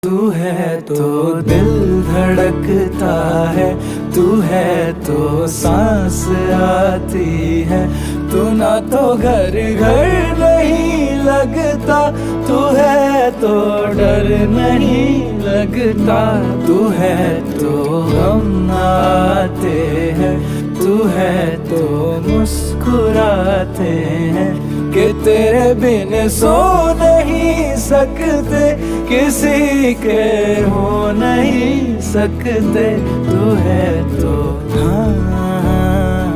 तू है तो दिल धड़कता है, तू है तो सांस आती है, तू ना तो घर घर नहीं लगता, तू है तो डर नहीं लगता, तू है तो हम आते हैं, तू है तो मुस्कुराते हैं कि तेरे बिन सो नहीं सकते, किसी के हो नहीं सकते, तू है तो हाँ।